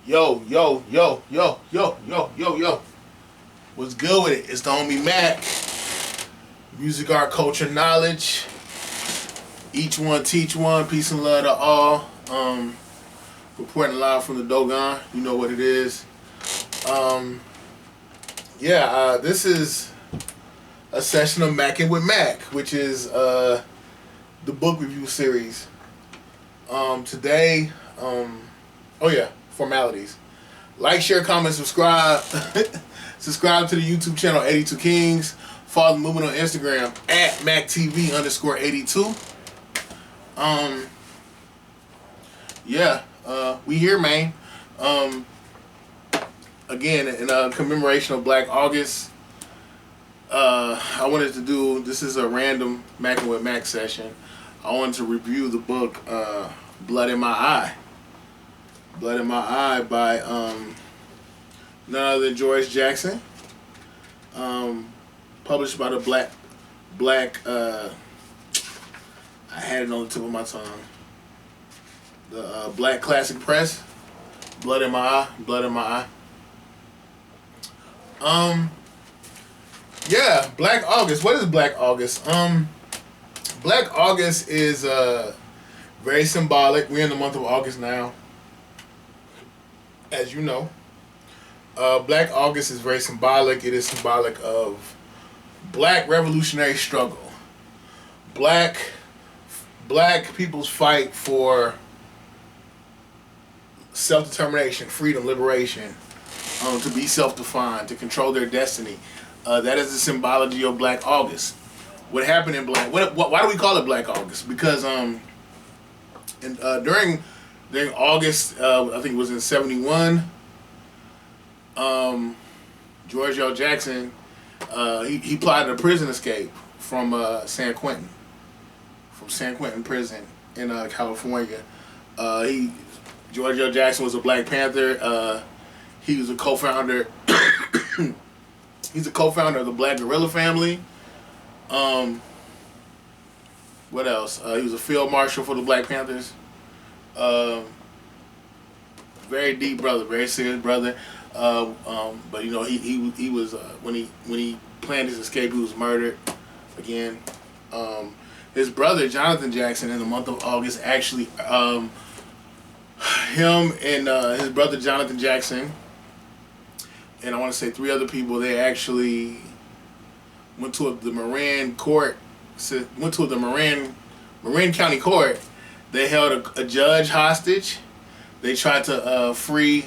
Yo, yo, yo, yo, yo, yo, yo, yo. What's good with it? It's the homie Mack. Music, art, culture, knowledge. Each one teach one. Peace and love to all. Reporting live from the Dogon. You know what it is. This is a session of Mackin with Mack, which is the book review series. Today, formalities. Like, share, comment, subscribe. Subscribe to the YouTube channel 82 Kings. Follow the movement on Instagram at MACKTV_82. We here, man. Again, in commemoration of Black August, I wanted to do, this is a random Mackin with Mack session. I wanted to review the book Blood in My Eye. Blood in My Eye by none other than L.JACKSON. Published by the Black I had it on the tip of my tongue. The Black Classic Press. Blood in My Eye. Blood in My Eye. Black August. What is Black August? Black August is very symbolic. We're in the month of August now, as you know. Black August is very symbolic. It is symbolic of Black revolutionary struggle. Black people's fight for self-determination, freedom, liberation, to be self-defined, to control their destiny. That is the symbology of Black August. What happened in Black? Why do we call it Black August? Because during August, I think it was in '71. George L. Jackson, he plotted a prison escape from San Quentin prison in California. George L. Jackson was a Black Panther. He was a co-founder. He's a co-founder of the Black Guerrilla family. What else? He was a field marshal for the Black Panthers. Very deep brother, very serious brother. But you know, he was when he planned his escape, he was murdered again. His brother Jonathan Jackson, in the month of August, actually, him and his brother Jonathan Jackson, and I want to say 3 other people, they actually went to the Marin court. Went to the Marin County Court. They held a judge hostage. They tried to free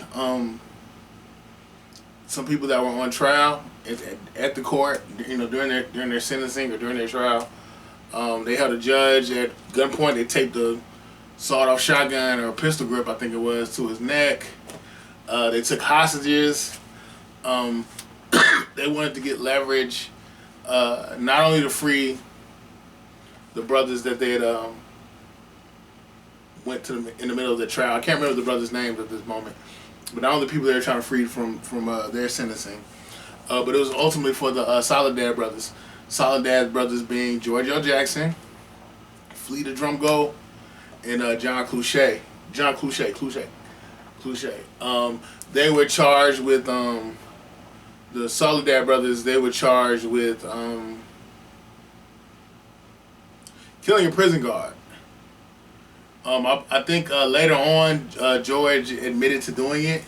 some people that were on trial at the court, you know, during their sentencing or during their trial. They held a judge at gunpoint. They taped a sawed-off shotgun or a pistol grip, I think it was, to his neck. They took hostages. They wanted to get leverage, not only to free the brothers that they had went to in the middle of the trial. I can't remember the brothers' names at this moment, but not only the people they were trying to free from their sentencing, but it was ultimately for the Soledad brothers. Soledad brothers being George L. Jackson, Fleeta Drumgo, and John Clouchet. They were charged with the Soledad brothers. They were charged with killing a prison guard. I think later on, George admitted to doing it.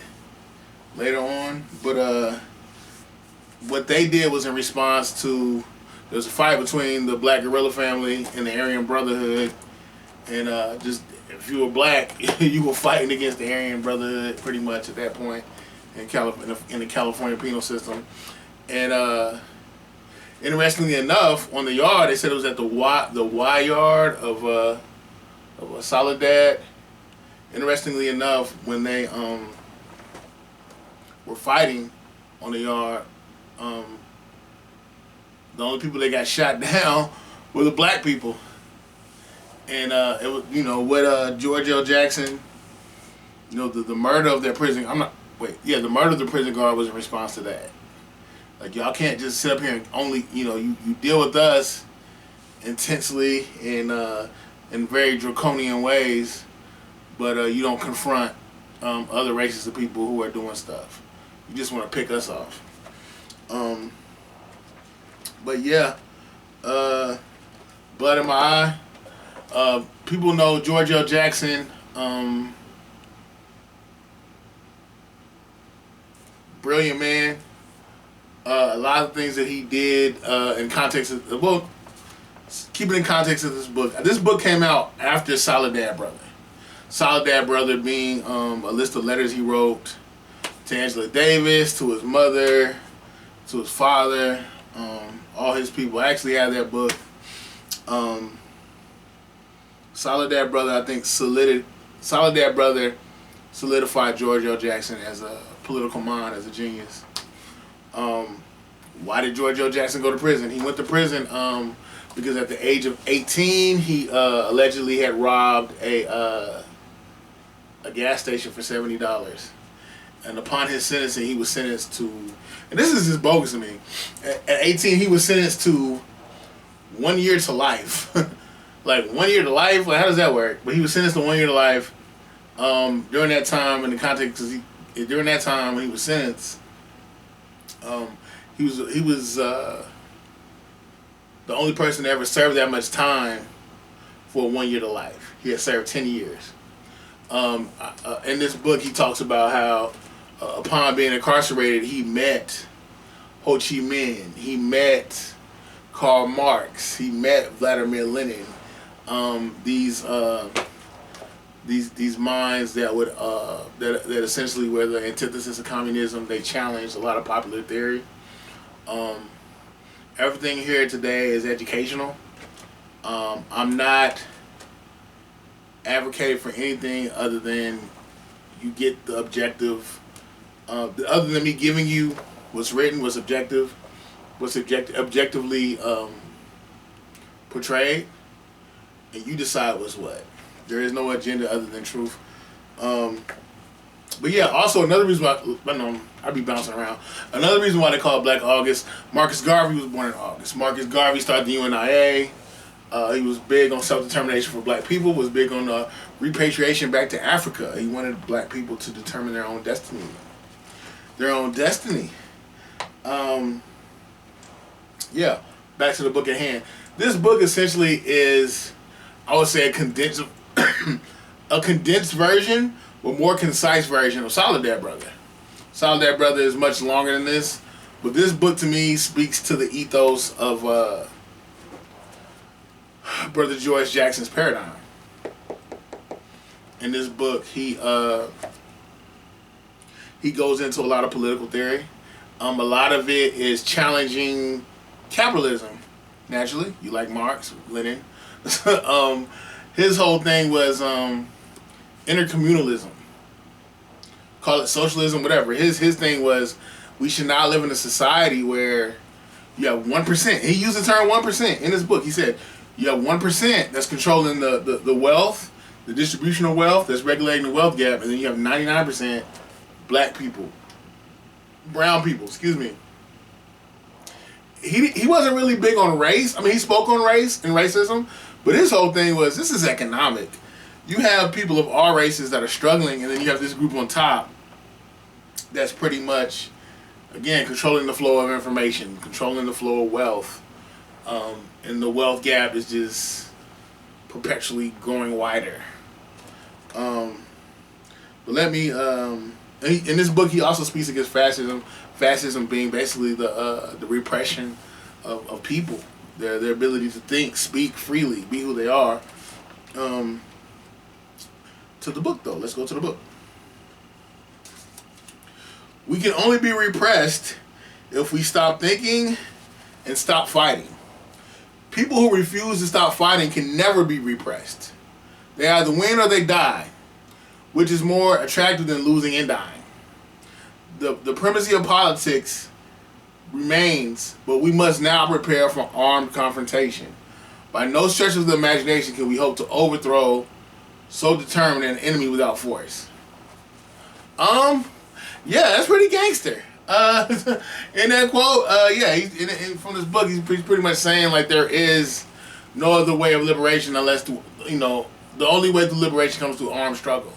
Later on, but what they did was in response to, there was a fight between the Black Guerrilla family and the Aryan Brotherhood, and just if you were Black, you were fighting against the Aryan Brotherhood pretty much at that point in the California penal system. And interestingly enough, on the yard, they said it was at the Y yard of Soledad. Interestingly enough, when they were fighting on the yard, the only people that got shot down were the Black people. And it was, you know, what George L. Jackson, you know, the murder of their prison. The murder of the prison guard was in response to that. Like, y'all can't just sit up here and only, you know, you deal with us intensely and in very draconian ways, but you don't confront other races of people who are doing stuff. You just want to pick us off. But yeah, Blood in My Eye. People know George L. Jackson. Brilliant man. A lot of things that he did in context of, well, keep it in context of this book. This book came out after Solid Dad Brother. Solid Dad Brother being a list of letters he wrote to Angela Davis, to his mother, to his father, all his people. I actually have that book. Solid Dad Brother, I think Solid Dad Brother solidified George L. Jackson as a political mind, as a genius. Why did George L. Jackson go to prison? He went to prison because at the age of 18, he allegedly had robbed a gas station for $70. And upon his sentencing, he was sentenced to, and this is just bogus to me, at 18, he was sentenced to 1 year to life. Like 1 year to life? Like, how does that work? But he was sentenced to 1 year to life. During that time, in the context, during that time when he was sentenced, he was the only person to ever serve that much time for 1 year to life. He had served 10 years. In this book, he talks about how upon being incarcerated, he met Ho Chi Minh, he met Karl Marx, he met Vladimir Lenin. These minds that would that essentially were the antithesis of communism. They challenged a lot of popular theory. Everything here today is educational. I'm not advocating for anything other than you get the objective. Other than me giving you what's written, what's objective, what's objectively portrayed, and you decide what's what. There is no agenda other than truth. But yeah, also another reason why, I be bouncing around. Another reason why they call it Black August, Marcus Garvey was born in August. Marcus Garvey started the UNIA. He was big on self-determination for black people, was big on repatriation back to Africa. He wanted black people to determine their own destiny. Yeah, back to the book at hand. This book essentially is, I would say, a condensed version, but more concise version of Solid Dad Brother. Solid Dad Brother is much longer than this, but this book to me speaks to the ethos of Brother George Jackson's paradigm. In this book, he goes into a lot of political theory. A lot of it is challenging capitalism. Naturally, you like Marx, Lenin. His whole thing was intercommunalism. Call it socialism, whatever. His thing was we should not live in a society where you have 1%. He used the term 1% in his book. He said you have 1% that's controlling the wealth, the distribution of wealth, that's regulating the wealth gap, and then you have 99% black people, brown people, excuse me. He wasn't really big on race. I mean, he spoke on race and racism, but his whole thing was, this is economic. You have people of all races that are struggling, and then you have this group on top that's pretty much, again, controlling the flow of information, controlling the flow of wealth. And the wealth gap is just perpetually growing wider. But let me, in this book, he also speaks against fascism. Fascism being basically the repression of people, their ability to think, speak freely, be who they are. To the book, though. Let's go to the book. We can only be repressed if we stop thinking and stop fighting. People who refuse to stop fighting can never be repressed. They either win or they die, which is more attractive than losing and dying. The primacy of politics remains, but we must now prepare for armed confrontation. By no stretch of the imagination can we hope to overthrow so determined an enemy without force. Yeah, that's pretty gangster. In that quote, from this book, he's pretty much saying like there is no other way of liberation unless the only way to liberation comes through armed struggle.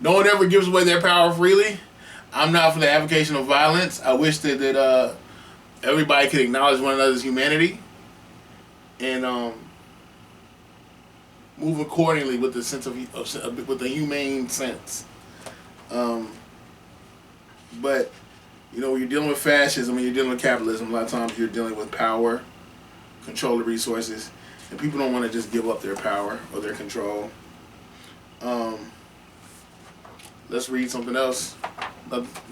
No one ever gives away their power freely. I'm not for the advocation of violence. I wish that everybody could acknowledge one another's humanity and move accordingly with the sense with the humane sense. But when you're dealing with fascism and you're dealing with capitalism, a lot of times you're dealing with power, control of resources, and people don't want to just give up their power or their control. Let's read something else.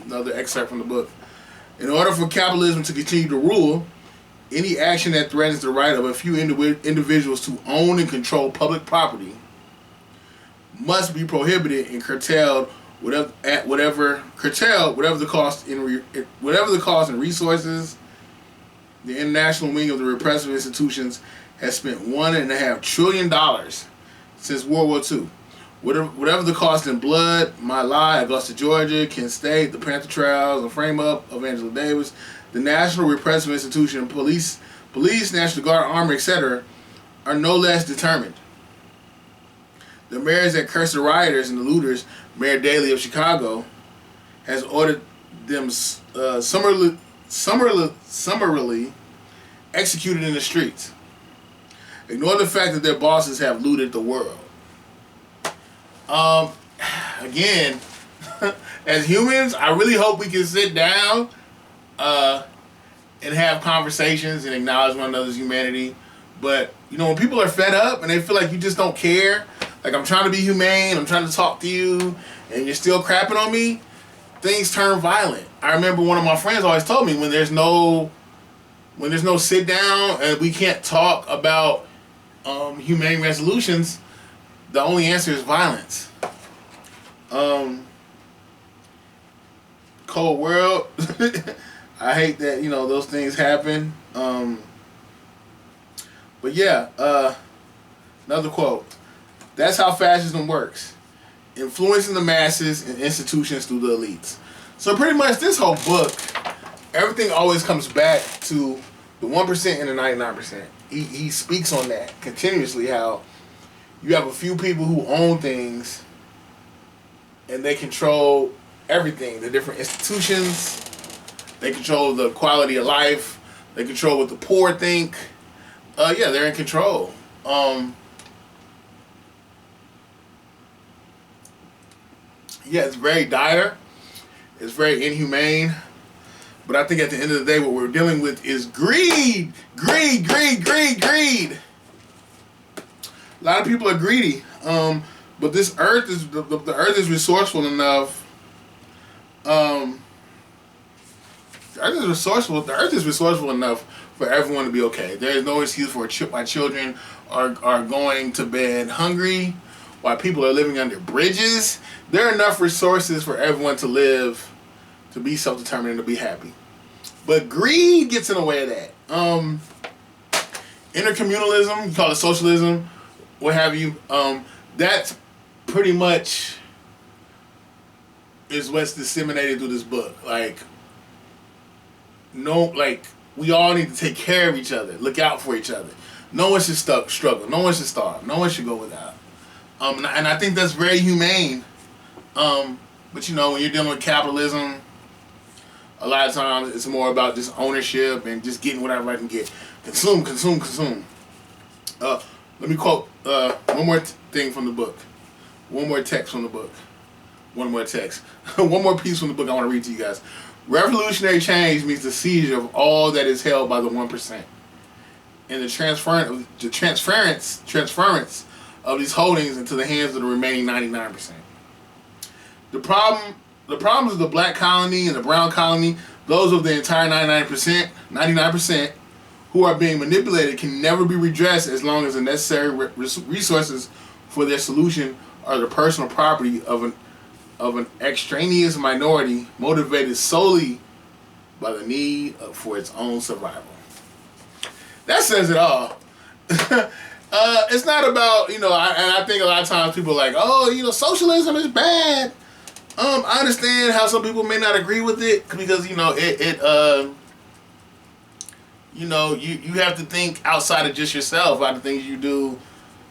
Another excerpt from the book. In order for capitalism to continue to rule, any action that threatens the right of a few individuals to own and control public property must be prohibited and curtailed, whatever the cost in resources. The international wing of the repressive institutions has spent $1.5 trillion since World War II. Whatever the cost in blood, My Lai, Augusta, Georgia, Kent State, the Panther Trials, the frame-up of Angela Davis, the National Repressive Institution, police, National Guard, Army, etc., are no less determined. The mayors that cursed the rioters and the looters, Mayor Daley of Chicago, has ordered them summarily executed in the streets. Ignore the fact that their bosses have looted the world. Again, as humans, I really hope we can sit down and have conversations and acknowledge one another's humanity. But, when people are fed up and they feel like you just don't care, like I'm trying to be humane, I'm trying to talk to you, and you're still crapping on me, things turn violent. I remember one of my friends always told me when there's no sit down and we can't talk about humane resolutions, the only answer is violence. Cold world. I hate that, those things happen. But yeah, another quote. That's how fascism works. Influencing the masses and institutions through the elites. So pretty much this whole book, everything always comes back to the 1% and the 99%. He speaks on that continuously, how you have a few people who own things and they control everything. The different institutions, they control the quality of life, they control what the poor think. Yeah, they're in control. Yeah, it's very dire. It's very inhumane. But I think at the end of the day, what we're dealing with is greed. Greed, greed, greed, greed. A lot of people are greedy. But this earth is, the earth is resourceful enough. The earth is resourceful enough for everyone to be okay. There is no excuse for why children are going to bed hungry, why people are living under bridges. There are enough resources for everyone to live, to be self-determined, and to be happy. But greed gets in the way of that. Intercommunalism, you call it socialism, what have you, that's pretty much is what's disseminated through this book. We all need to take care of each other, look out for each other. No one should struggle, no one should starve, no one should go without. And I think that's very humane. But when you're dealing with capitalism, a lot of times it's more about just ownership and just getting whatever I can get. Consume, consume, consume. Let me quote one more thing from the book. One more text from the book. One more text. One more piece from the book I want to read to you guys. Revolutionary change means the seizure of all that is held by the 1%. And the transference of these holdings into the hands of the remaining 99%. The problems of the black colony and the brown colony, those of the entire 99% who are being manipulated, can never be redressed as long as the necessary resources for their solution are the personal property of an extraneous minority motivated solely by the need for its own survival. That says it all. It's not about, and I think a lot of times people are like, socialism is bad. I understand how some people may not agree with it because, you have to think outside of just yourself about the things you do,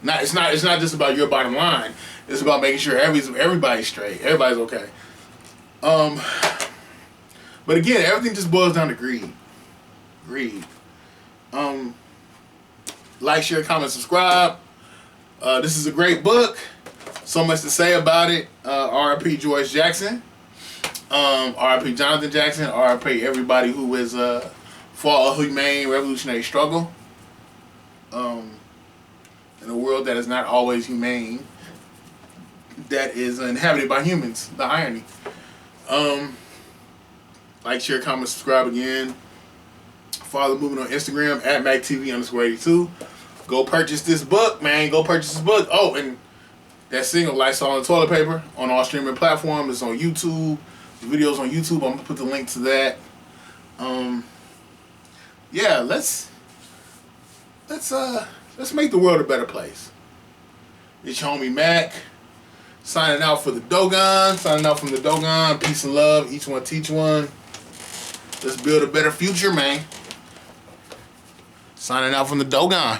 It's not just about your bottom line. It's about making sure everybody's straight. Everybody's okay. But again, everything just boils down to greed. Greed. Like, share, comment, subscribe. This is a great book. So much to say about it. R.I.P. George Jackson. R.I.P. Jonathan Jackson. R.I.P. everybody who is fought a humane revolutionary struggle. In a world that is not always humane, that is inhabited by humans. The irony. Like, share, comment, subscribe again. Follow the movement on Instagram at MACK_82. Go purchase this book, man. Go purchase this book. Oh, and that single, Lysol and Toilet Paper, on all streaming platforms. It's on YouTube. The video's on YouTube. I'm gonna put the link to that. Yeah, let's make the world a better place. It's your homie Mac, signing out for the Dogon. Signing out from the Dogon. Peace and love. Each one teach one. Let's build a better future, man. Signing out from the Dogon.